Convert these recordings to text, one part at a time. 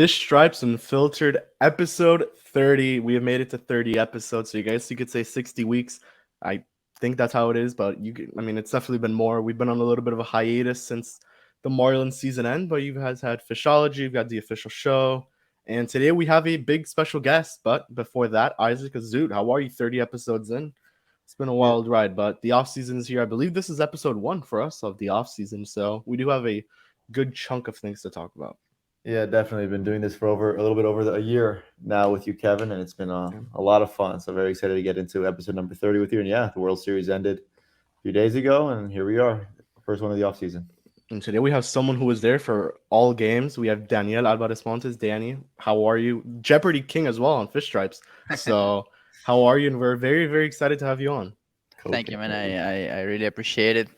Fish Stripes Unfiltered, episode 30. We have made it to 30 episodes, so you could say 60 weeks. I think that's how it is, but it's definitely been more. We've been on a little bit of a hiatus since the Marlins season end, but you guys had Fishology, you've got the official show, and today we have a big special guest. But before that, Isaac Azout, how are you 30 episodes in? It's been a Yeah, wild ride, but the off season is here. I believe this is episode 1 for us of the off season, so we do have a good chunk of things to talk about. yeah, definitely. Been doing this for a little bit over a year now with you, Kevin, and it's been a lot of fun. So very excited to get into episode number 30 with you. And yeah, the World Series ended a few days ago, and here we are, first one of the off season. And today we have someone who was there for all games. We have Daniel Álvarez-Montes. Danny, how are you? Jeopardy King as well on Fish Stripes. So, how are you? And we're very, very excited to have you on. Thank you, man. Cool. I really appreciate it.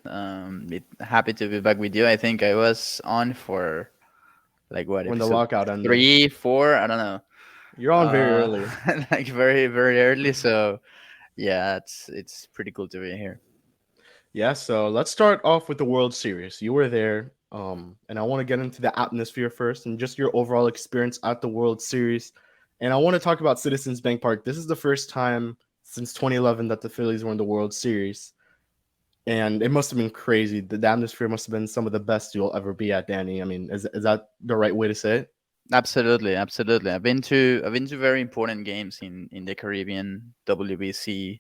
Happy to be back with you. I think I was on for like what When the episode lockout ended, 3, 4. I don't know. you're on very early. Like very, very early. So yeah, it's pretty cool to be here. Yeah, so let's start off with the World Series. You were there, and I want to get into the atmosphere first and just your overall experience at the World Series. And I want to talk about Citizens Bank Park. This is the first time since 2011 that the Phillies were in the World Series, and it must have been crazy. The atmosphere must have been some of the best you'll ever be at, Danny. I mean, is that the right way to say it? Absolutely, absolutely. I've been to very important games in the Caribbean, WBC,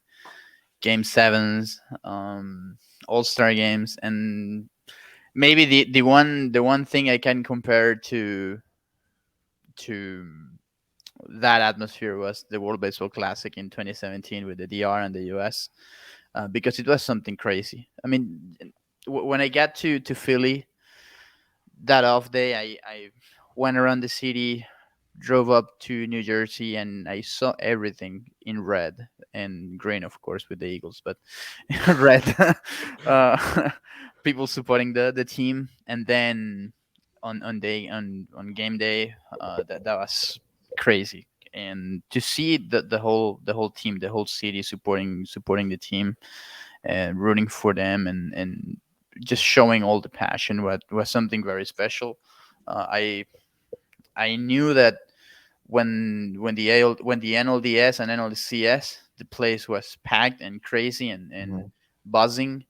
Game Sevens, All Star games, and maybe the one thing I can compare to that atmosphere was the World Baseball Classic in 2017 with the DR and the US, because it was something crazy. I mean, when I got to Philly that off day, I went around the city, drove up to New Jersey, and I saw everything in red and green, of course, with the Eagles, but red. uh, People supporting the team, and then on game day, that was crazy. And to see the whole team, the whole city supporting the team and rooting for them, and just showing all the passion was something very special. I knew that when the NLDS and NLCS, the place was packed and crazy and Mhm. buzzing.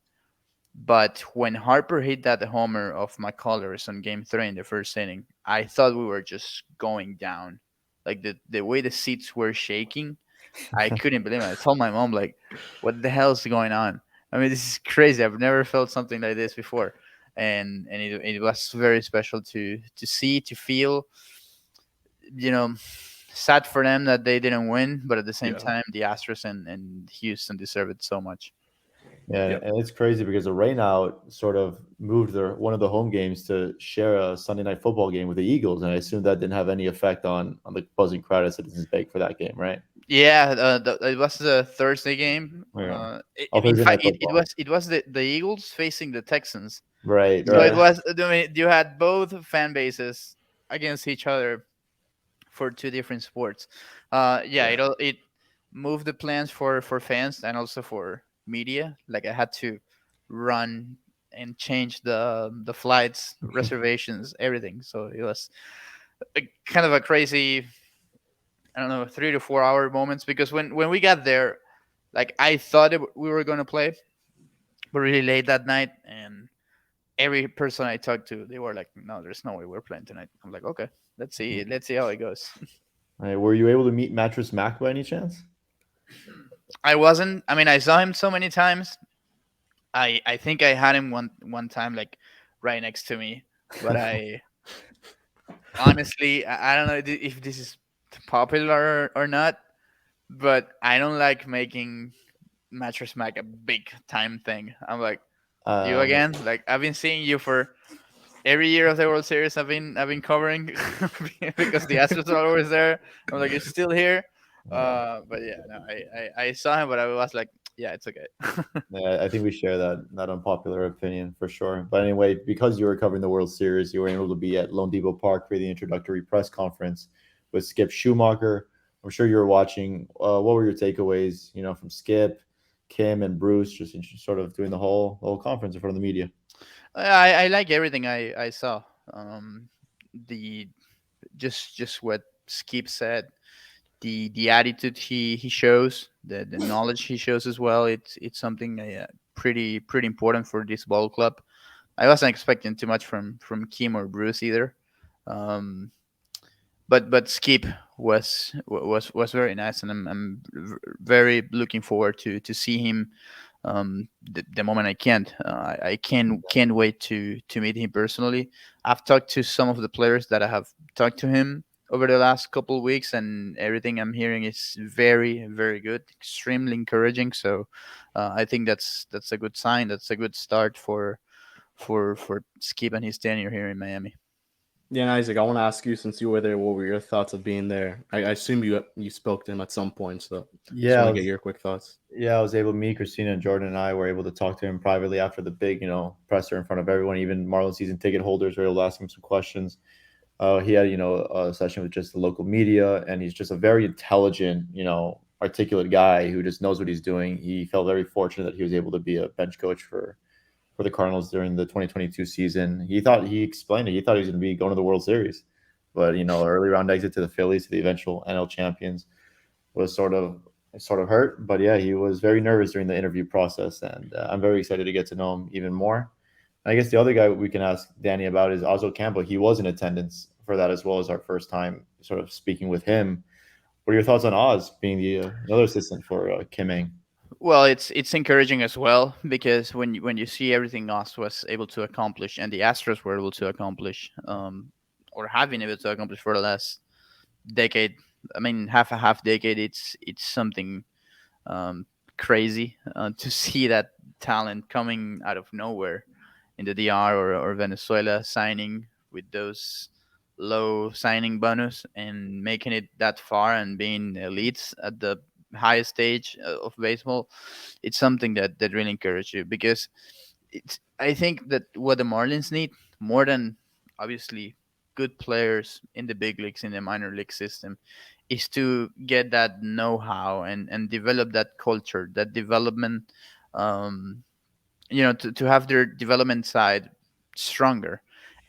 But when Harper hit that homer of McCullers on Game 3 in the first inning, I thought we were just going down. Like the way the seats were shaking, I couldn't believe it. I told my mom, like, what the hell is going on? I mean, this is crazy. I've never felt something like this before. And it was very special to see, to feel, you know, sad for them that they didn't win, but at the same Yeah. time, the Astros and Houston deserve it so much. Yeah, Yep. and it's crazy because the rain out sort of moved their one of the home games to share a Sunday night football game with the Eagles, and I assume that didn't have any effect on the buzzing crowd at Citizens Bank for that game, right? Yeah, it was the Thursday game. Yeah. In Thursday night fact, football. it was the Eagles facing the Texans. Right, So it Yeah. right. was. I mean, you had both fan bases against each other for two different sports. Yeah, Yeah. it moved the plans for fans and also for media. Like I had to run and change the flights, reservations, everything. So it was kind of a crazy, I don't know, 3 to 4 hour moments, because when we got there, like I thought we were gonna play, but really late that night, and every person I talked to, they were like, "No, there's no way we're playing tonight." I'm like, "Okay, let's see how it goes." Right. Were you able to meet Mattress Mac by any chance? I wasn't. I mean, I saw him so many times. I think I had him one time, like right next to me, but I honestly I don't know if this is popular or not, but I don't like making Mattress Mac a big time thing. I'm like, you Um, again? Like I've been seeing you for every year of the World Series. I've been covering because the Astros are always there. I'm like, you're still here. yeah. But yeah, no, I saw him, but I was like, yeah, it's okay. Yeah, I think we share that unpopular opinion for sure. But anyway, because you were covering the World Series, you were able to be at Lone Depot Park for the introductory press conference with Skip Schumaker. I'm sure you were watching. What were your takeaways? From Skip, Kim, and Bruce, just sort of doing the whole conference in front of the media. I like everything I saw. The just what Skip said. The attitude he shows, the knowledge he shows as well. It's something pretty important for this ball club. I wasn't expecting too much from Kim or Bruce either. Um, but Skip was very nice, and I'm very looking forward to see him the moment I can. I can't wait to meet him personally. I've talked to some of the players that I have talked to him over the last couple of weeks, and everything I'm hearing is very good, extremely encouraging. So I think that's a good sign. That's a good start for Skip and his tenure here in Miami. Yeah, and Isaac, I want to ask you, since you were there, what were your thoughts of being there? I assume you spoke to him at some point, so just Yeah, want I to get was your quick thoughts. yeah, I was able. Me, Christina, and Jordan and I were able to talk to him privately after the big, presser in front of everyone. Even Marlins season ticket holders were able to ask him some questions. He had, a session with just the local media, and he's just a very intelligent, articulate guy who just knows what he's doing. He felt very fortunate that he was able to be a bench coach for the Cardinals during the 2022 season. He explained it. He thought he was going to be going to the World Series, but early round exit to the Phillies, to the eventual NL champions, was sort of hurt. But yeah, he was very nervous during the interview process, and I'm very excited to get to know him even more. I guess the other guy we can ask Danny about is Azout Campbell. He was in attendance for that as well as our first time sort of speaking with him. What are your thoughts on Oz being the another assistant for Kim Ing? Well, it's encouraging as well because when you see everything Oz was able to accomplish and the Astros were able to accomplish, or have been able to accomplish for the last decade, I mean half decade, it's something um, crazy to see that talent coming out of nowhere in the DR or Venezuela, signing with those low signing bonus and making it that far and being elites at the highest stage of baseball. It's something that really encourages you because I think that what the Marlins need more than obviously good players in the big leagues in the minor league system is to get that know-how and develop that culture, that development, um, to have their development side stronger,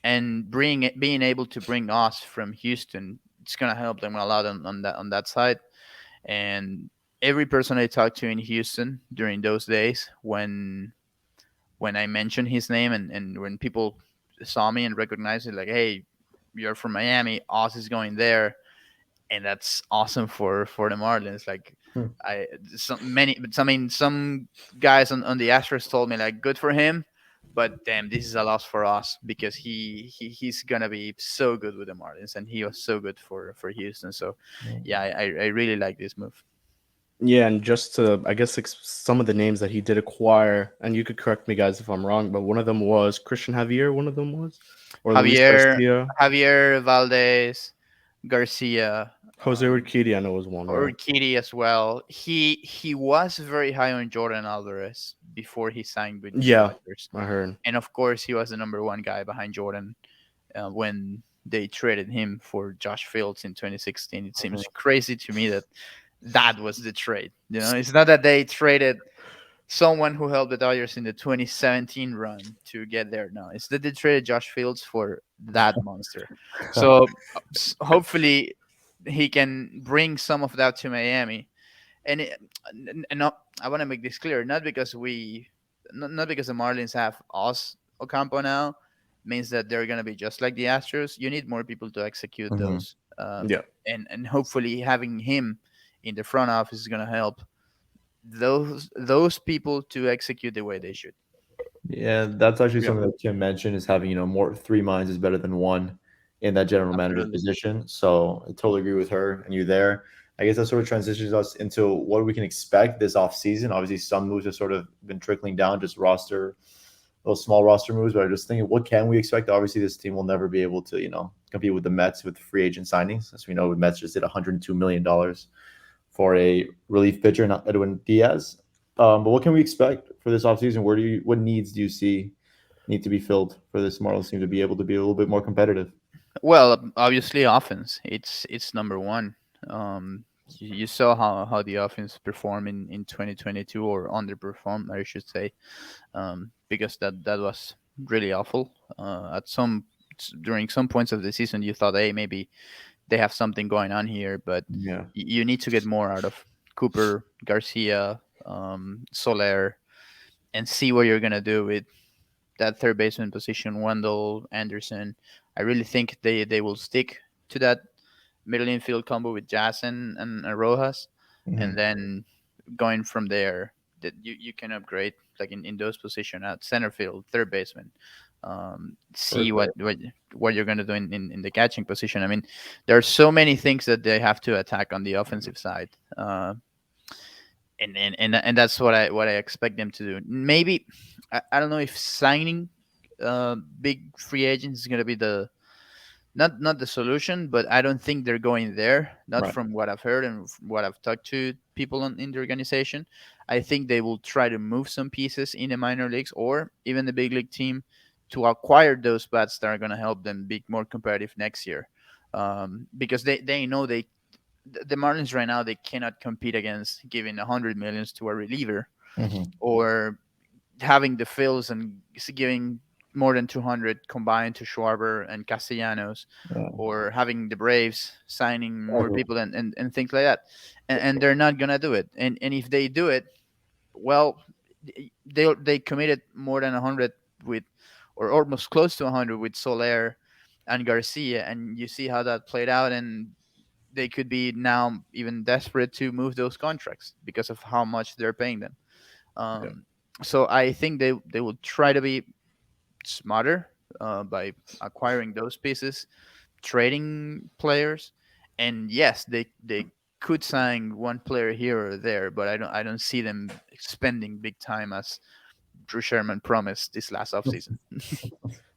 and being able to bring us from Houston, it's gonna help them a lot on that side. And every person I talked to in Houston during those days when I mentioned his name, and when people saw me and recognized it, like, hey, you're from Miami, Oz is going there, and that's awesome for the Marlins. Like, Hmm. I some many, but I mean, some guys on the Astros told me like, good for him, but damn, this is a loss for us because he's gonna be so good with the Marlins, and he was so good for Houston. So, yeah, I really like this move. Yeah, and just to, I guess, some of the names that he did acquire, and you could correct me, guys, if I'm wrong, but one of them was Christian Javier, one of them was, or Luis Javier Garcia, Javier Valdez Garcia. Jose Urquidy, I know was one, Or right? Kitty as well. He was very high on Jordan Alvarez before he signed with the Yeah, Dodgers, I heard. and of course he was the number one guy behind Jordan when they traded him for Josh Fields in 2016. It Mhm. seems crazy to me that that was the trade. It's not that they traded someone who helped the Dodgers in the 2017 run to get there. No, it's that they traded Josh Fields for that monster. So hopefully he can bring some of that to Miami. And not, I want to make this clear, not because not because the Marlins have us Ocampo now means that they're gonna be just like the Astros. You need more people to execute Mhm. those, Yeah. and hopefully having him in the front office is gonna help those people to execute the way they should. Yeah, that's actually Yeah. something that Kim mentioned is having, more three minds is better than one in that general manager Absolutely. position. So I totally agree with her and you there. I guess that sort of transitions us into what we can expect this offseason. Obviously, some moves have sort of been trickling down, just little small roster moves. But I just thinking, what can we expect? Obviously, this team will never be able to, compete with the Mets with free agent signings. As we know, the Mets just did $102 million for a relief pitcher, not Edwin Diaz. But what can we expect for this offseason? What needs do you see need to be filled for this Marlins team to be able to be a little bit more competitive? Well, obviously, offense. It's number one. You saw how the offense performed in 2022, or underperformed, I should say, because that was really awful. At some during some points of the season you thought, hey, maybe they have something going on here, but Yeah. you need to get more out of Cooper, Garcia, Soler, and see what you're gonna do with that third baseman position, Wendell, Anderson. I really think they will stick to that middle infield combo with Jazz and Rojas, and Mhm. then going from there, that you can upgrade like in those positions at center field, third baseman. For See sure. what you're gonna do in the catching position. I mean, there are so many things that they have to attack on the offensive side. And that's what I expect them to do. Maybe I don't know if signing big free agents is gonna be the not the solution, but I don't think they're going there. Not Right. from what I've heard and what I've talked to people in the organization. I think they will try to move some pieces in the minor leagues or even the big league team to acquire those bats that are going to help them be more competitive next year. Because they know the Marlins right now they cannot compete against giving 100 millions to a reliever Mhm. or having the fills and giving more than 200 combined to Schwarber and Castellanos, Yeah. or having the Braves signing more Agree. people and things like that. And they're not going to do it. And if they do it, well, they committed more than 100 with, or almost close to 100 with Soler and Garcia. And you see how that played out. And they could be now even desperate to move those contracts because of how much they're paying them. Yeah. Um, so I think they will try to be smarter by acquiring those pieces, trading players, and yes, they could sign one player here or there, but I don't see them spending big time as Drew Sherman promised this last offseason.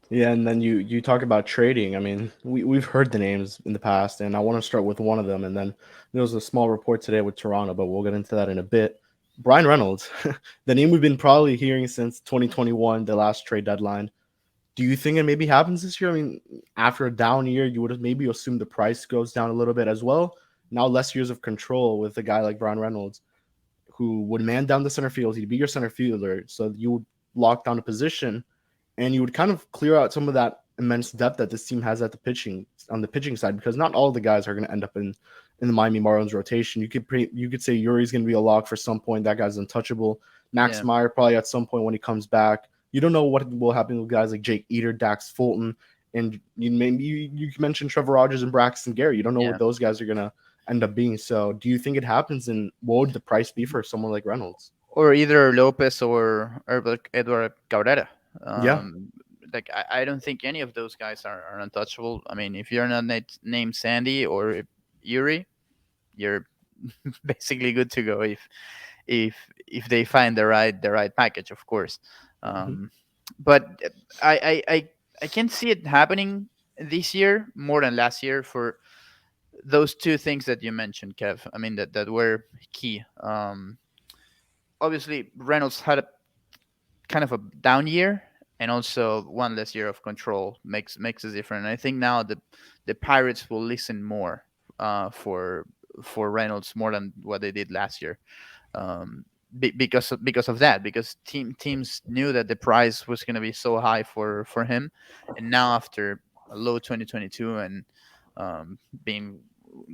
Yeah, and then you talk about trading. I mean, we've heard the names in the past, and I want to start with one of them. And then there was a small report today with Toronto, but we'll get into that in a bit. Brian Reynolds, the name we've been probably hearing since 2021, the last trade deadline. Do you think it maybe happens this year? I mean, after a down year, you would have maybe assumed the price goes down a little bit as well. Now less years of control with a guy like Brian Reynolds, who would man down the center field. He'd be your center fielder, so you would lock down a position and you would kind of clear out some of that immense depth that this team has at the pitching on the pitching side, because not all of the guys are going to end up in the Miami Marlins rotation. You could say Yuri's going to be a lock for some point. That guy's untouchable. Max Yeah, Meyer probably at some point when he comes back. You don't know what will happen with guys like Jake Eater, Dax Fulton, and you mentioned Trevor Rogers and Braxton Gary. You don't know what yeah. those guys are going to end up being. So, do you think it happens, and what would the price be for someone like Reynolds? Or either Lopez or Edward Cabrera. Yeah. Like I don't think any of those guys are untouchable. I mean, if you're not named Sandy or Yuri, you're basically good to go if they find the right package, of course. Mhm. Um, but I can see it happening this year more than last year for those two things that you mentioned, Kev. I mean that were key. Obviously, Reynolds had a kind of a down year, and also one less year of control makes a difference. And I think now the Pirates will listen more for Reynolds more than what they did last year, because of that, because teams knew that the price was going to be so high for him, and now after a low 2022 and being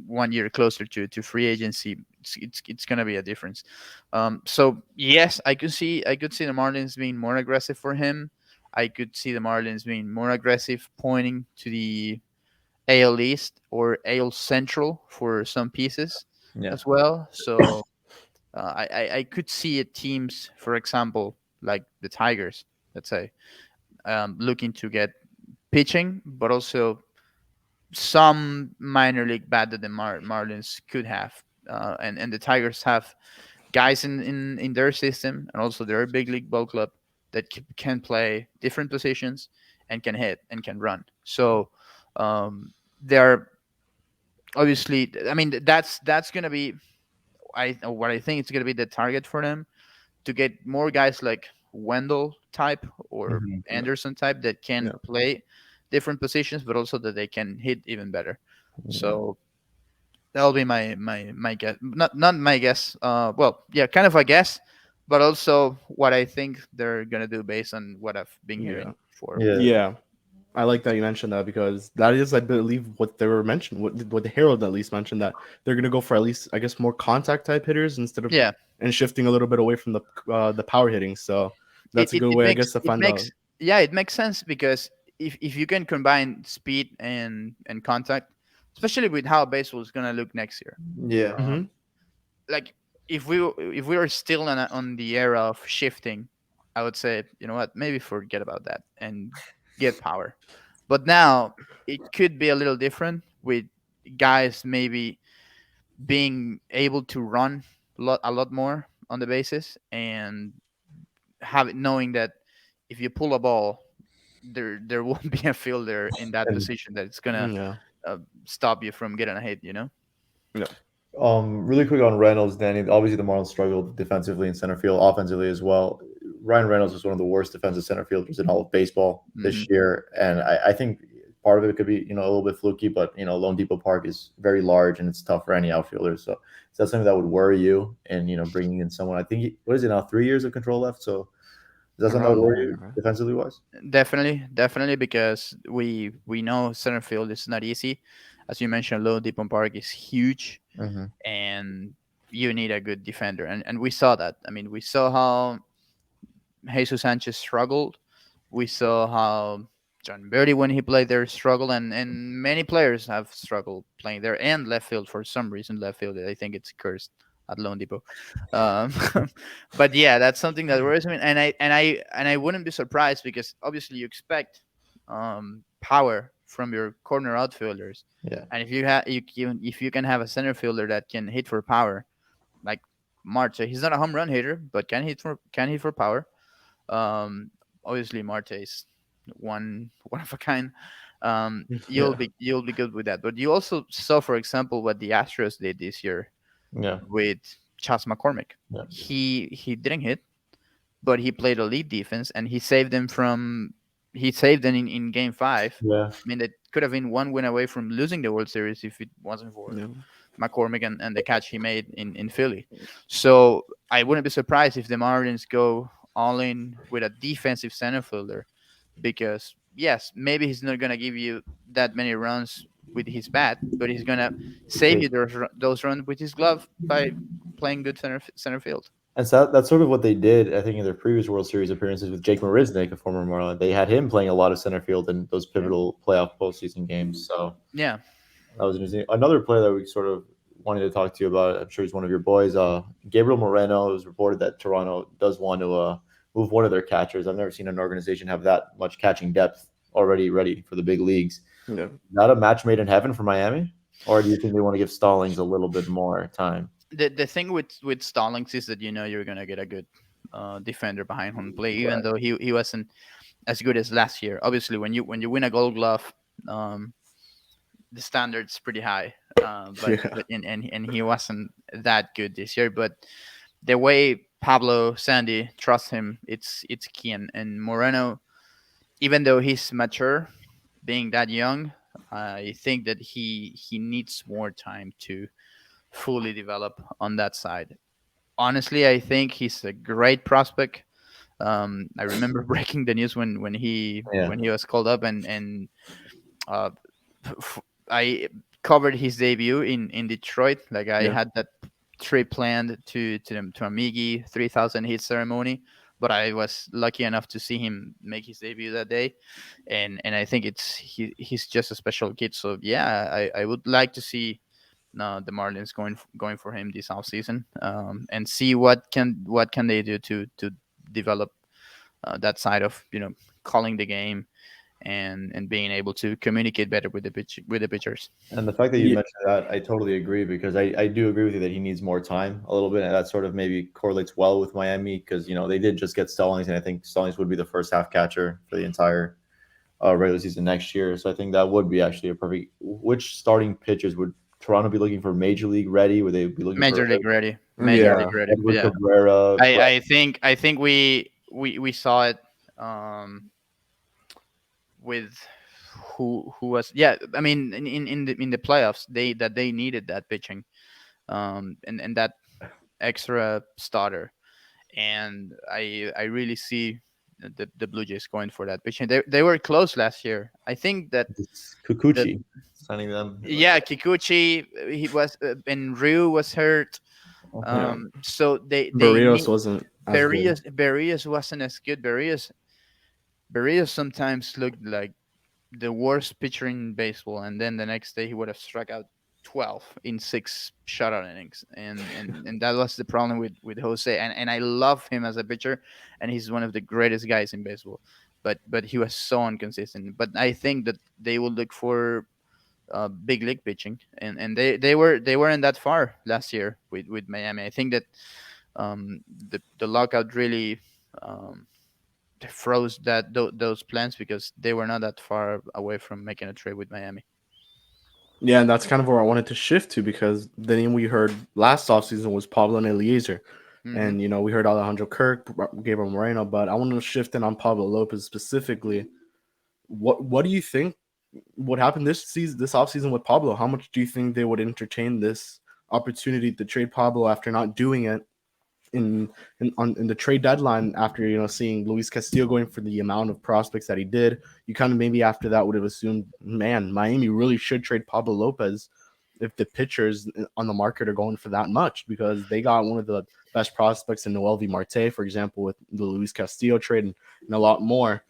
1 year closer to free agency, it's going to be a difference. So yes, I could see the Marlins being more aggressive for him. I could see the Marlins being more aggressive, pointing to the AL East or AL Central for some pieces Yeah. as well. So I could see it teams, for example, like the Tigers, let's say, looking to get pitching, but also some minor league bat that the Marlins could have. And the Tigers have guys in their system and also their big league ball club that can play different positions and can hit and can run. So they're obviously, I mean, that's going to be, what I think it's going to be the target for them, to get more guys like Wendell type or Mhm. Yeah. Anderson type that can Yeah. play different positions, but also that they can hit even better. Yeah. So that'll be my guess. Not my guess. Well, yeah, kind of a guess, but also what I think they're gonna do based on what I've been Yeah. hearing for. Yeah. Yeah. I like that you mentioned that because that is, I believe, what they were mentioned. What the Herald at least mentioned, that they're gonna go for at least, I guess, more contact type hitters instead of, Yeah, and shifting a little bit away from the power hitting. So that's a good way, I guess, to it find makes the. yeah, it makes sense because if you can combine speed and contact, especially with how baseball is gonna look next year, Yeah. Hmm. like if we are still on the era of shifting, I would say, you know what, maybe forget about that and get power. But now it could be a little different with guys maybe being able to run a lot more on the bases and knowing that if you pull a ball, there won't be a fielder in that And position that it's gonna Yeah. stop you from getting a hit. You know? Yeah. really quick on Reynolds, Danny. Obviously, the Marlins struggled defensively in center field, offensively as well. Ryan Reynolds was one of the worst defensive center fielders in all of baseball Hmm. this year, and I think part of it could be a little bit fluky, but Lone Depot Park is very large and it's tough for any outfielders. So is that something that would worry you? And bringing in someone, I think what is it now? 3 years of control left. So is that something that would Around worry there, you right? defensively wise? Definitely, because we know center field is not easy. As you mentioned, Low Deep Park is huge, Hmm. and you need a good defender, and we saw that. I mean, we saw how Jesus Sanchez struggled. We saw how John Berry, when he played there, struggled, and many players have struggled playing there and left field for some reason. Left field, I think it's cursed at Lone Depot. Um, but yeah, that's something that worries me, and I wouldn't be surprised because obviously you expect power from your corner outfielders, Yeah, and if you can have a center fielder that can hit for power, like Marte, he's not a home run hitter, but can hit for power. um, Obviously, Marte is one of a kind. Yeah. You'll be good with that. But you also saw, for example, what the Astros did this year yeah, with Chas McCormick. yeah, He didn't hit, but he played elite defense, and he saved them in game five. yeah. I mean, that could have been one win away from losing the World Series if it wasn't for Yeah. McCormick and the catch he made in Philly. So I wouldn't be surprised if the Marlins go all in with a defensive center fielder because, yes, maybe he's not going to give you that many runs with his bat, but he's going to save Big. you those runs with his glove by playing good center field. And so that's sort of what they did, I think, in their previous World Series appearances with Jake Marisnick, a former Marlin. They had him playing a lot of center field in those Yeah. pivotal playoff postseason games. So Yeah. that was interesting. Another player that we sort of wanted to talk to you about, I'm sure he's one of your boys, Gabriel Moreno. It was reported that Toronto does want to move one of their catchers. I've never seen an organization have that much catching depth already ready for the big leagues. Yeah. Not a match made in heaven for Miami? Or do you think they want to give Stallings a little bit more time? The thing with Stallings is that you're gonna get a good defender behind home play, even Right. though he wasn't as good as last year. Obviously, when you win a Gold Glove, um, the standard's pretty high. Yeah. And he wasn't that good this year. But the way Pablo Sandy trusts him, it's key. And Moreno, even though he's mature, being that young, I think that he needs more time to fully develop on that side. Honestly, I think he's a great prospect. I remember breaking the news Yeah. when he was called up, and uh, I covered his debut in Detroit. Like I Yeah. had that trip planned to a Miggy 3,000 hit ceremony, but I was lucky enough to see him make his debut that day, and I think he's just a special kid. So yeah, I would like to see the Marlins going for him this offseason, and see what can they do to develop that side of calling the game and being able to communicate better with the pitchers. And the fact that you Yeah. mentioned that, I totally agree because I do agree with you that he needs more time a little bit. And that sort of maybe correlates well with Miami because, they did just get Stallings, and I think Stallings would be the first half catcher for the entire regular season next year. So I think that would be actually a perfect. Which starting pitchers would Toronto be looking for? Major league ready? Would they be looking for Major League ready, Major yeah, League Yeah. ready. Edward Yeah, Cabrera? I think we saw it um, with who was I mean in the playoffs they needed that pitching and that extra starter, and I really see the Blue Jays going for that pitching. They were close last year. I think that It's that Kikuchi signing them. yeah, Kikuchi he was and Ryu was hurt. Yeah, So they Barrios need wasn't as good. Barrios wasn't as good. Barrios sometimes looked like the worst pitcher in baseball, and then the next day he would have struck out 12 in 6 shutout innings, and that was the problem with Jose. And I love him as a pitcher, and he's one of the greatest guys in baseball. But he was so inconsistent. But I think that they will look for big league pitching, and they weren't that far last year with Miami. I think that the lockout really froze those plans because they were not that far away from making a trade with Miami. Yeah, and that's kind of where I wanted to shift to because the name we heard last offseason was Pablo and Eliezer. Hmm. And, we heard Alejandro Kirk, Gabriel Moreno, but I want to shift in on Pablo Lopez specifically. What do you think would happen this season, this offseason with Pablo? How much do you think they would entertain this opportunity to trade Pablo after not doing it in in the trade deadline after seeing Luis Castillo going for the amount of prospects that he did? You kind of maybe after that would have assumed, man, Miami really should trade Pablo Lopez if the pitchers on the market are going for that much because they got one of the best prospects in Noel V. Marte, for example, with the Luis Castillo trade and a lot more.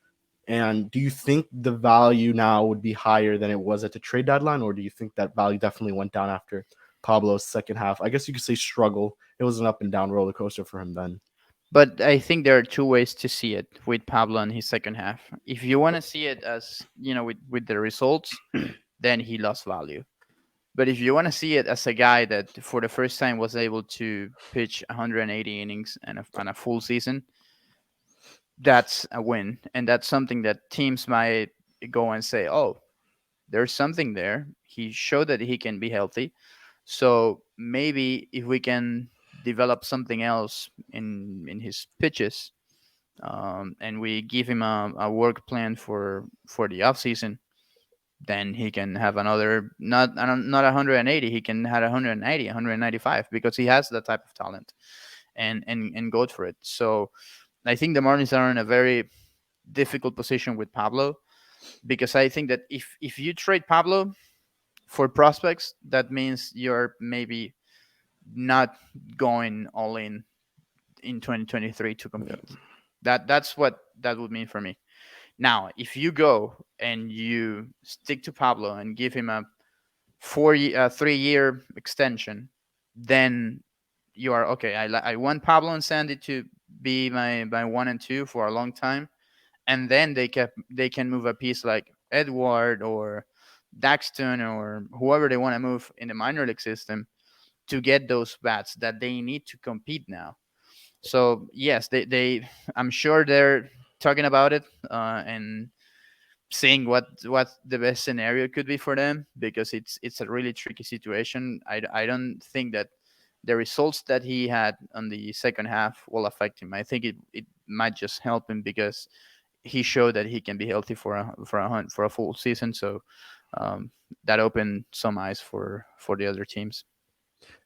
And do you think the value now would be higher than it was at the trade deadline, or do you think that value definitely went down after Pablo's second half? I guess you could say struggle. It was an up and down roller coaster for him then. But I think there are two ways to see it with Pablo and his second half. If you want to see it as with the results, then he lost value. But if you want to see it as a guy that for the first time was able to pitch 180 innings and a full season, that's a win, and that's something that teams might go and say, "Oh, there's something there. He showed that he can be healthy. So maybe if we can develop something else in his pitches, and we give him a work plan for the off season, then he can have another not 180. He can have 190, 195 because he has that type of talent and go for it. So I think the Marlins are in a very difficult position with Pablo because I think that if you trade Pablo for prospects, that means you're maybe not going all in 2023 to Yeah. compete. That's what that would mean for me. Now, if you go and you stick to Pablo and give him a 3-year extension, then you are okay. I want Pablo and Sandy to be my 1 and 2 for a long time, and then they can move a piece like Edward or Daxton or whoever they want to move in the minor league system to get those bats that they need to compete now. So yes, they I'm sure they're talking about it and seeing what the best scenario could be for them because it's a really tricky situation. I don't think that the results that he had on the second half will affect him. I think it might just help him because he showed that he can be healthy for a full season. So um, that opened some eyes for the other teams.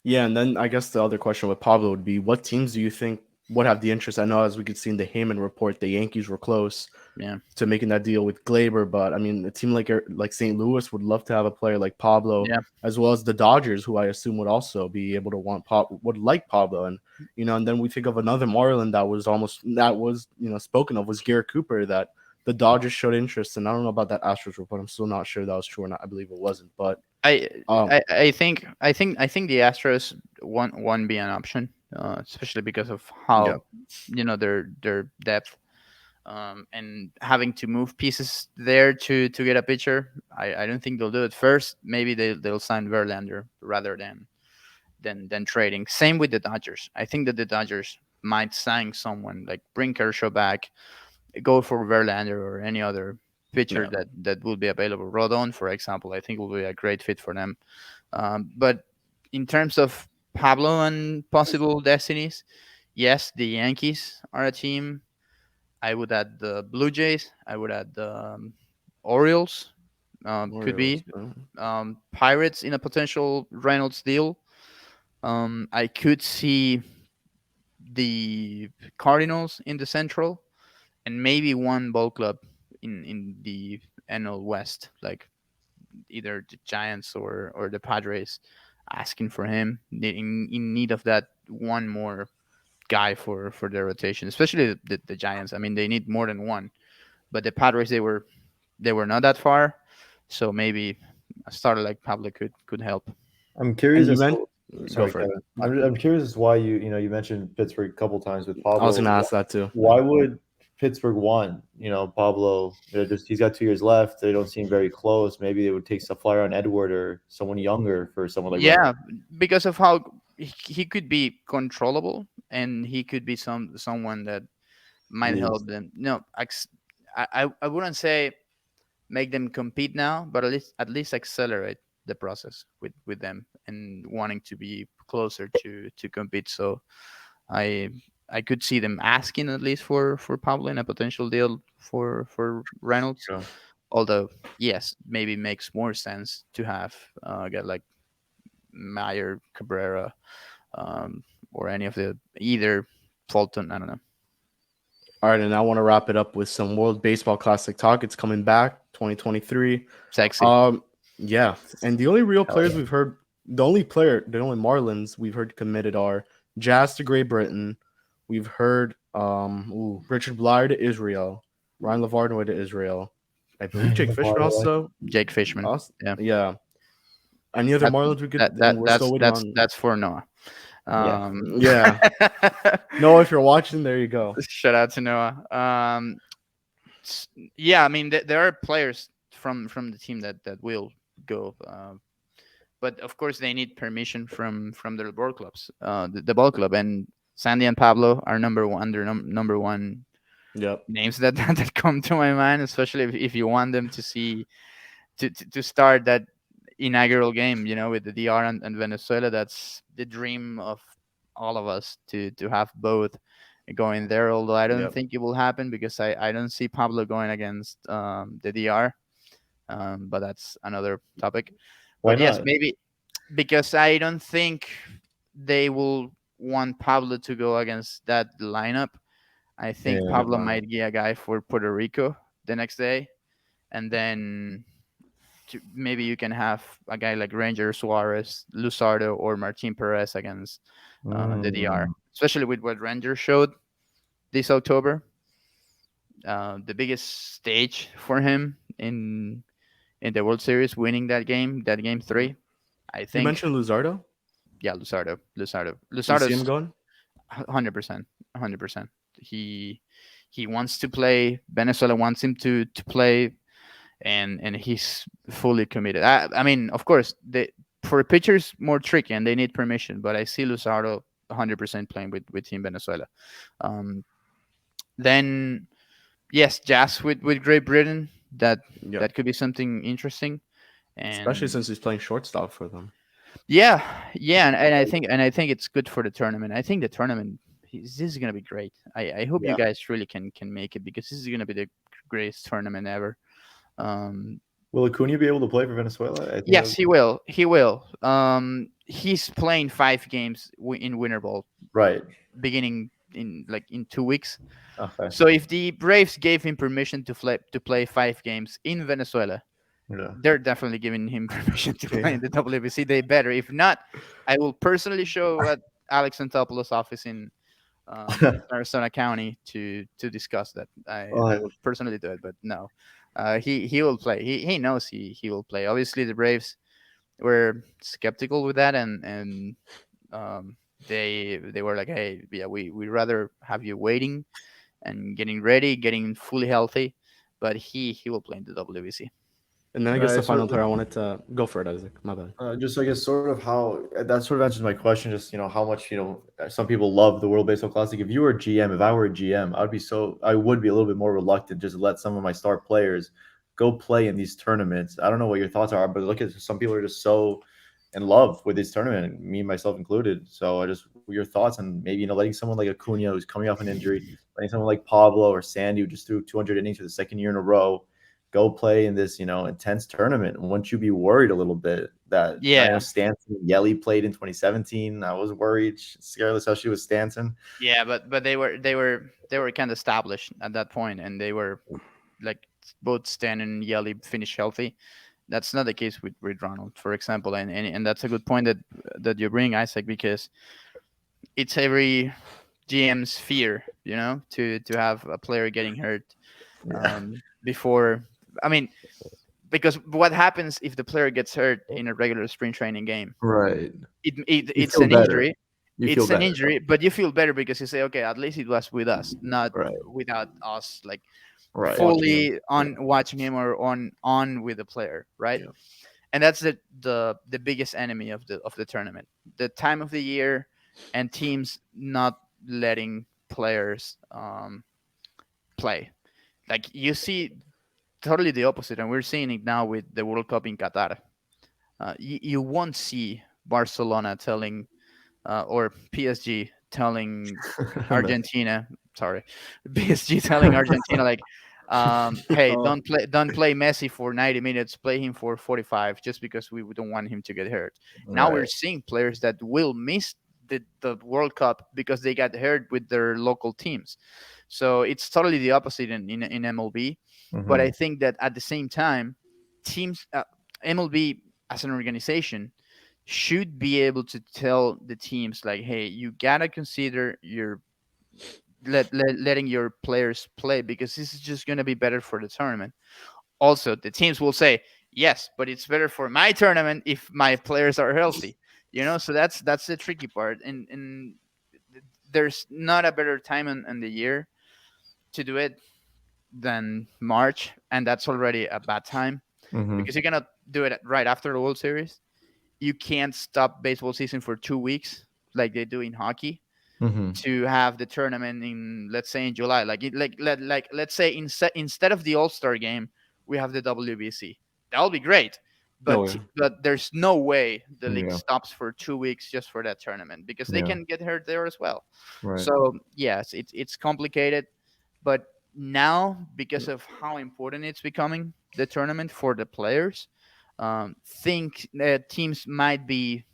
Yeah, and then I guess the other question with Pablo would be, what teams do you think would have the interest? I know as we could see in the Heyman report, the Yankees were close Yeah, to making that deal with Glaber, but I mean, a team like St. Louis would love to have a player like Pablo, yeah. as well as the Dodgers, who I assume would also be able to would like Pablo, and and then we think of another Marlin that was spoken of was Garrett Cooper that the Dodgers showed interest, and I don't know about that Astros report. I'm still not sure that was true or not. I believe it wasn't, but I um, I think the Astros won't be an option, especially because of yeah, how their depth and having to move pieces there to get a pitcher. I don't think they'll do it. First, maybe they'll sign Verlander rather than trading. Same with the Dodgers. I think that the Dodgers might sign someone like bring Kershaw back, go for Verlander or any other pitcher yeah. that will be available. Rodon, for example, I think will be a great fit for them. But in terms of Pablo and possible destinies, yes, the Yankees are a team. I would add the Blue Jays. I would add the Orioles. Could Orioles. be Pirates in a potential Reynolds deal. I could see the Cardinals in the Central and maybe one ball club in the NL West, like either the Giants or the Padres, asking for him in need of that one more guy for their rotation, especially the Giants. I mean, they need more than one, but the Padres they were not that far, so maybe a starter like Pablo could help. I'm curious And you as meant to, go sorry, for it. Kevin. I'm curious as why you mentioned Pittsburgh a couple times with I was Pablo. gonna ask that too. Why would Pittsburgh want Pablo? He's got 2 years left. They don't seem very close. Maybe they would take a flyer on Edward or someone younger for someone like Reynolds. Yeah, because of how he could be controllable, and he could be someone that might Leagues. help them. No, I wouldn't say make them compete now, but at least accelerate the process with them and wanting to be closer to compete. So I I could see them asking at least for Pablo in a potential deal for Reynolds. Yeah. Although yes, maybe makes more sense to have a guy like Meyer, Cabrera, um, or any of the either Fulton. I don't know. All right, and I want to wrap it up with some World Baseball Classic talk. It's coming back, 2023. Sexy. Um, yeah, and the only real Hell players yeah. we've heard, the only Marlins we've heard committed are Jazz to Great Britain. We've heard Richard Blyer to Israel, Ryan Lavardway to Israel. I believe Ryan Jake Fishman Lavardway. Jake Fishman. Yeah. Yeah. Any other That, Marlins we could, that and that we're still that's waiting that's on. that's for Noah. Yeah. Yeah. No, if you're watching, there you go. Shout out to Noah. Yeah, I mean there are players from the team that will go, but of course they need permission from their ball clubs, the ball club, and Sandy and Pablo are number one Yep. names that come to my mind, especially if you want them to see to start that inaugural game, with the DR and Venezuela. That's the dream of all of us to have both going there. Although I don't Yep. think it will happen because I don't see Pablo going against the DR. But that's another topic. Why But yes, not? maybe because I don't think they will want Pablo to go against that lineup. I think Yeah. Pablo might be a guy for Puerto Rico the next day, and then maybe you can have a guy like Ranger Suarez, Luzardo, or Martin Perez against the DR, Mm. especially with what Ranger showed this October. The biggest stage for him in the World Series, winning that game three. I You think, mentioned Luzardo. yeah, You see him Luzardo's going? 100%, 100%. He wants to play. Venezuela wants him to play, and he's fully committed. I mean, of course, for pitchers more tricky and they need permission, but I see Luzardo 100% playing with Team Venezuela. Um, then yes, Jazz with Great Britain. That Yep. that could be something interesting. Especially And since he's playing shortstop for them. yeah, yeah, and I think it's good for the tournament. I think the tournament this is gonna be great. I hope you Yeah. guys really can make it because this is gonna be the greatest tournament ever. Um, Will Acuna be able to play for Venezuela? I think Yes, he will. He will. He's playing 5 games in winter ball, right. beginning in 2 weeks. Okay. So if the Braves gave him permission to play 5 games in Venezuela, Yeah. they're definitely giving him permission to play Yeah. in the WBC. They better. If not, I will personally show at Alex Antopoulos' office in Arizona County to discuss that. I Oh, will personally do it, but no, he will play. He knows he will play. Obviously, the Braves were skeptical with that, and um, they were like, hey, yeah, we rather have you waiting and getting ready, getting fully healthy, but he will play in the WBC. And then I guess I the sort final of player I wanted to go for it, Isaac. My bad. just I guess sort of how that sort of answers my question. Just how much some people love the World Baseball Classic. If you were a GM, if I were a GM, I would be a little bit more reluctant just to let some of my star players go play in these tournaments. I don't know what your thoughts are, but look at some people are just so in love with this tournament, me myself included. So I just your thoughts on maybe letting someone like Acuna who's coming off an injury, letting someone like Pablo or Sandy who just threw 200 innings for the second year in a row go play in this intense tournament. Wouldn't you be worried a little bit that I know Yeah, Stanton and Yelly played in 2017. I was worried, scared, especially with Stanton. yeah, but they were kind of established at that point, and they were like both Stan and Yelly finished healthy. That's not the case with Ronald, for example, and that's a good point that you bring, Isaac, because it's every GM's fear, to have a player getting hurt Yeah, before. I mean, because what happens if the player gets hurt in a regular spring training game? right. You It's feel an better. injury. You feel It's an better. injury, but you feel better because you say, okay, at least it was with us, not Right, without us, like right. Watching him. fully Yeah. on watching him or on with the player, right? Yeah. And that's the biggest enemy of the tournament, the time of the year, and teams not letting players play. Like you see totally the opposite, and we're seeing it now with the World Cup in Qatar. You won't see Barcelona telling or PSG telling No. Argentina, sorry, PSG telling Argentina like, hey, Oh, don't play Messi for 90 minutes, play him for 45, just because we don't want him to get hurt. Now we're Right. seeing players that will miss the World Cup because they got hurt with their local teams. So it's totally the opposite in MLB. But I Hmm. think that at the same time, teams, MLB as an organization should be able to tell the teams like, hey, you gotta consider letting your players play, because this is just gonna be better for the tournament. Also, the teams will say, yes, but it's better for my tournament if my players are healthy. So that's the tricky part, and there's not a better time in the year to do it than March, and that's already a bad time Hmm. because you cannot do it right after the World Series. You can't stop baseball season for 2 weeks like they do in hockey Hmm. to have the tournament in, let's say, in July. Like let's say instead of the All-Star game, we have the WBC. That'll be great. no But way. but there's no way the league Yeah. stops for 2 weeks just for that tournament, because they Yeah. can get hurt there as well. Right. So yes, it's complicated, but now because of how important it's becoming, the tournament for the players, think that teams might be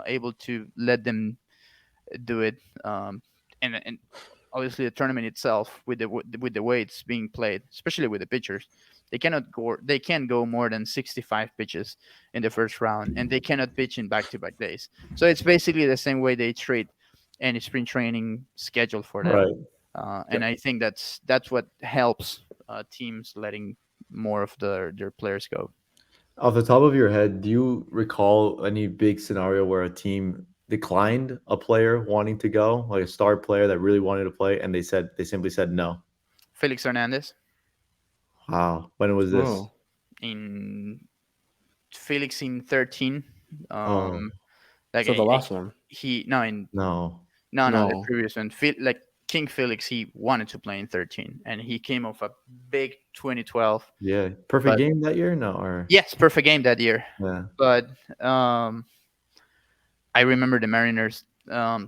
able to let them do it, and obviously the tournament itself with the way it's being played, especially with the pitchers, they can't go more than 65 pitches in the first round, and they cannot pitch in back-to-back days. So it's basically the same way they treat any sprint training schedule for them, Right. and I think that's what helps teams letting more of their players go. Off the top of your head, do you recall any big scenario where a team declined a player wanting to go, like a star player that really wanted to play, and they simply said no? Felix Hernandez Wow. When was this? Oh, in Felix in 13. Oh Like so the last one. he no in no. no the No. previous one. Like King Felix, he wanted to play in 13, and he came off a big 2012. Yeah. Perfect But game that year? No, or yes, perfect game that year. yeah. But I remember the Mariners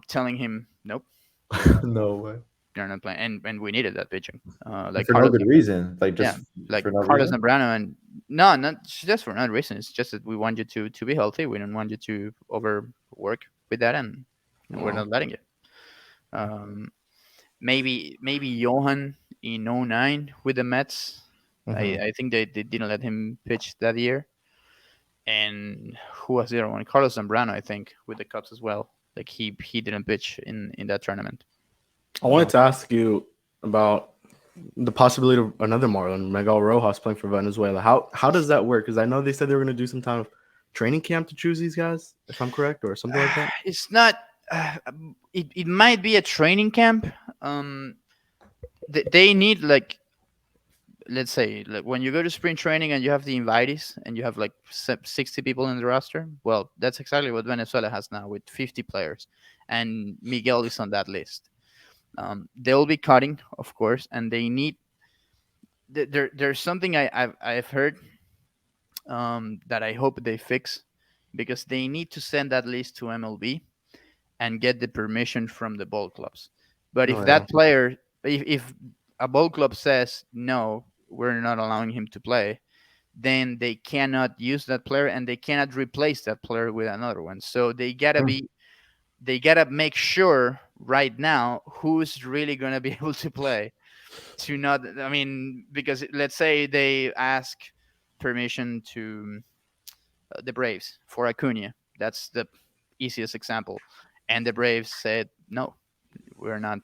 telling him, nope, you're No way. you're not playing, and we needed that pitching. And Like for no Carlos, good reason. Like yeah, just like for no Carlos reason? Zambrano, and no, not just for another reason. It's just that we want you to be healthy. We don't want you to overwork with that, and we're Oh. not letting you. Um, maybe Johan in '09 with the Mets. I, Hmm. I think they didn't let him pitch that year. And who was the other one? Carlos Zambrano, I think, with the Cubs as well. Like he didn't pitch in that tournament. I wanted to ask you about the possibility of another Marlin, Miguel Rojas, playing for Venezuela. How does that work? Because I know they said they were going to do some kind of training camp to choose these guys, if I'm correct, or something like that. It's not. It might be a training camp. Um, they need, like, let's say, like when you go to spring training and you have the invitees and you have like 60 people in the roster. Well, that's exactly what Venezuela has now with 50 players, and Miguel is on that list. They'll be cutting, of course, and they need. There's something I've heard, that I hope they fix, because they need to send that list to MLB and get the permission from the ball clubs. But if Oh yeah. that player, if a ball club says no, we're not allowing him to play, then they cannot use that player and they cannot replace that player with another one. So they gotta make sure right now who's really gonna be able to play. To not, I mean, because let's say they ask permission to the Braves for Acuna. That's the easiest example, and the Braves said no, we're not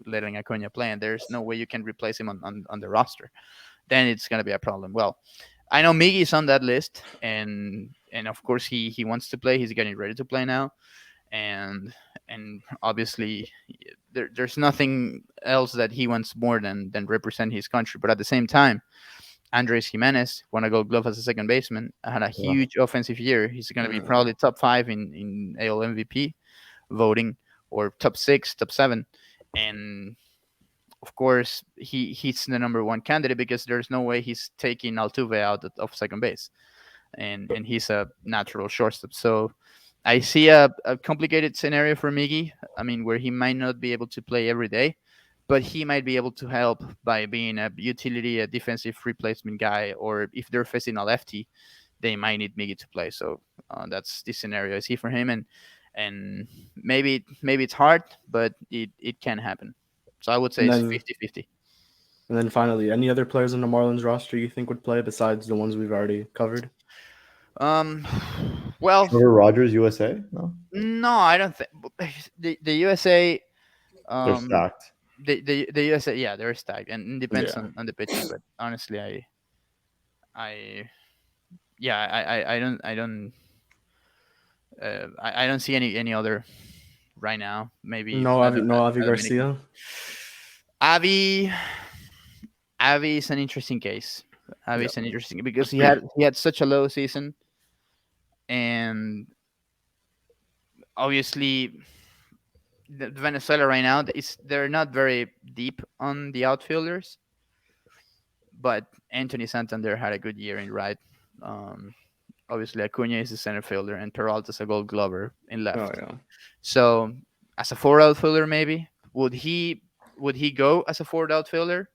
letting Acuna play, and there's no way you can replace him on the roster. Then it's gonna be a problem. Well, I know Miggy's on that list, and of course he wants to play. He's getting ready to play now, and obviously there's nothing else that he wants more than represent his country. But at the same time, Andres Jimenez won a Gold Glove as a second baseman. Had a Yeah. huge offensive year. He's going to be probably top five in AL MVP voting, or top six, top seven, and of course he's the number one candidate because there's no way he's taking Altuve out of second base, and he's a natural shortstop. So I see a complicated scenario for Miggy. I mean, where he might not be able to play every day, but he might be able to help by being a utility, a defensive replacement guy, or if they're facing a lefty, they might need Miggy to play. So that's the scenario I see for him, and maybe it's hard, but it can happen. So I would say And it's then 50-50. and then finally, any other players on the Marlins roster you think would play besides the ones we've already covered? Um, well, Trevor Rogers, USA? No, no, I don't think the USA. they're Um, stacked. the USA, yeah, they're stacked, and it depends Yeah. on the pitching. But honestly, I yeah, I don't see any other right now. Maybe No Avi a Dominican. Garcia. Avi Avi is an interesting case. Avi Yeah. is an interesting because he had such a low season, and obviously Venezuela right now is they're not very deep on the outfielders, but Anthony Santander had a good year in right. Um, Obviously, Acuna is a center fielder and Peralta's a Gold Glover in Oh left. yeah. So, as a four outfielder, maybe would he go as a fourth outfielder,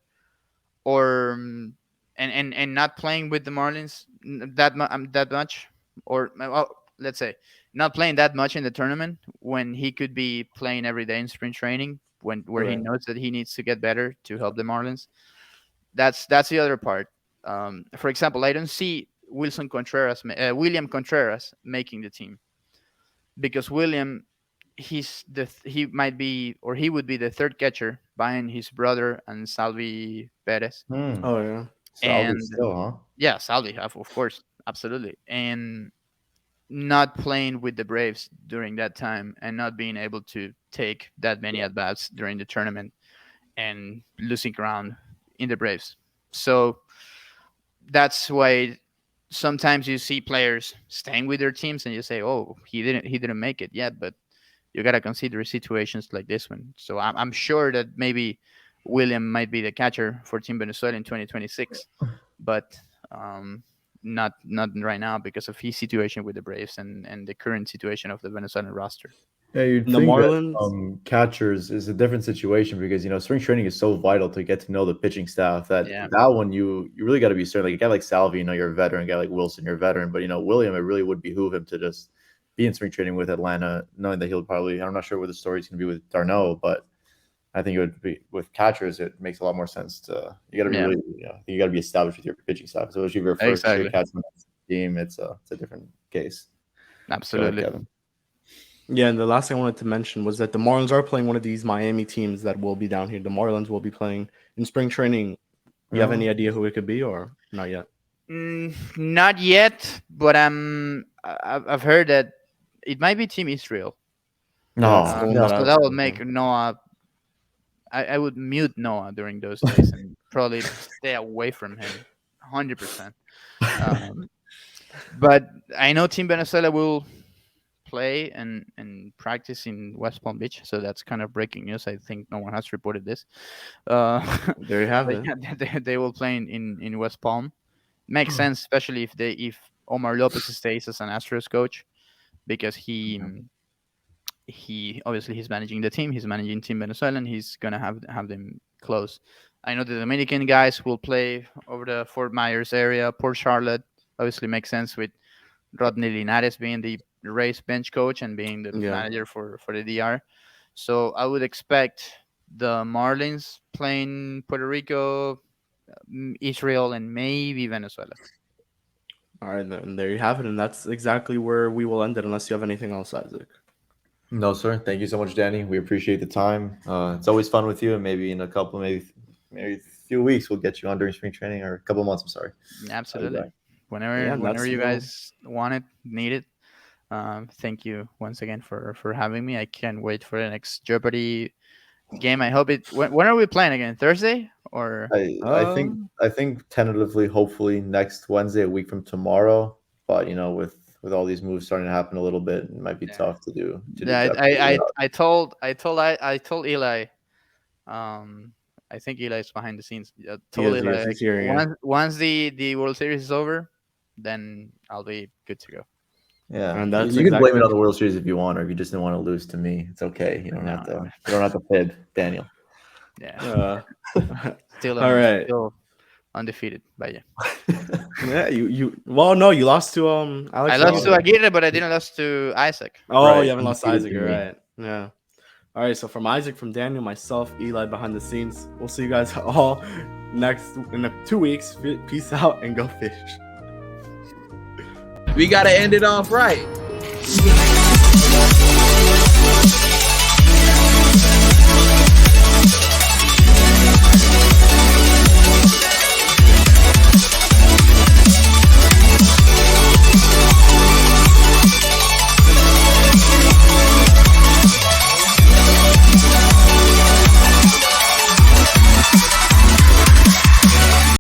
or and not playing with the Marlins that much, or well, let's say not playing that much in the tournament when he could be playing every day in spring training when where he Right. knows that he needs to get better to help the Marlins. That's the other part. For example, I don't see William Contreras making the team because William he might be, or he would be the third catcher behind his brother and Salvi Perez. Hmm. Oh yeah. Salvi And still, huh? yeah, Salvi, of course, absolutely. And not playing with the Braves during that time and not being able to take that many at bats during the tournament and losing ground in the Braves. So that's why sometimes you see players staying with their teams and you say, "Oh, he didn't make it yet," but you gotta consider situations like this one. So I'm sure that maybe William might be the catcher for Team Venezuela in 2026, but um, not right now because of his situation with the Braves and the current situation of the Venezuelan roster. Yeah, you'd The think that Marlins. catchers is a different situation because spring training is so vital to get to know the pitching staff that Yeah, that one you really got to be certain. Like a guy like Salvi, you're a veteran. A guy like Wilson, you're a veteran. But William, it really would behoove him to just be in spring training with Atlanta, knowing that he'll probably. I'm not sure what the story's going to be with Darno, but I think it would be with catchers. It makes a lot more sense to you got to be yeah, really you got to be established with your pitching staff. So if you're your first year exactly, catching team, it's a different case. Go ahead, absolutely. Kevin. Yeah, and the last thing I wanted to mention was that the Marlins are playing one of these Miami teams that will be down here. The Marlins will be playing in spring training. You have No, any idea who it could be or not yet? Not yet, but I've heard that it might be Team Israel. Yeah, that's no, the one that I So was that would thinking. make Noah. I would mute Noah during those days and probably stay away from him, 100%. Um, but I know Team Venezuela will play and practice in West Palm Beach, so that's kind of breaking news. I think no one has reported this. Uh, There you have but it. yeah, they will play in West Palm. Makes sense, especially if Omar Lopez stays as an Astros coach because he obviously he's managing the team. He's managing Team Venezuela, and he's gonna have them close. I know the Dominican guys will play over the Fort Myers area. Port Charlotte obviously makes sense with Rodney Linares being the Rays bench coach and being the Yeah. manager for the DR. So I would expect the Marlins playing Puerto Rico, Israel, and maybe Venezuela. All right, then there you have it, and that's exactly where we will end it, unless you have anything else, Isaac. No, sir. Thank you so much, Danny. We appreciate the time. It's always fun with you, and maybe in a couple, maybe a few weeks, we'll get you on during spring training, or a couple months. I'm sorry. Absolutely. Whenever Yeah, and whenever that's you well, guys want it, need it. Thank you once again for having me. I can't wait for the next Jeopardy game. I hope it. When are we playing again? Thursday or? I think tentatively, hopefully next Wednesday, a week from tomorrow. But with all these moves starting to happen a little bit, it might be Yeah. tough to do Yeah, Jeopardy. I told Eli. I think Eli is behind the scenes. I he told is, he Eli is, like, he's hearing it. once the World Series is over, then I'll be good to go. Yeah, And that's you can blame it exactly on the World Series if you want, or if you just didn't want to lose to me, it's okay. You don't No, have to. no. You don't have to fib, Daniel. Yeah, still all right. still undefeated. But yeah, Yeah, well, no, you lost to I Alex lost to Aguirre. Aguirre, but I didn't lose to Isaac. Oh, Right, you haven't you lost to cheated Isaac, to you're me. right. Yeah. All right, so from Isaac, from Daniel, myself, Eli behind the scenes. We'll see you guys all next in 2 weeks. Peace out and go fish. We gotta end it off right.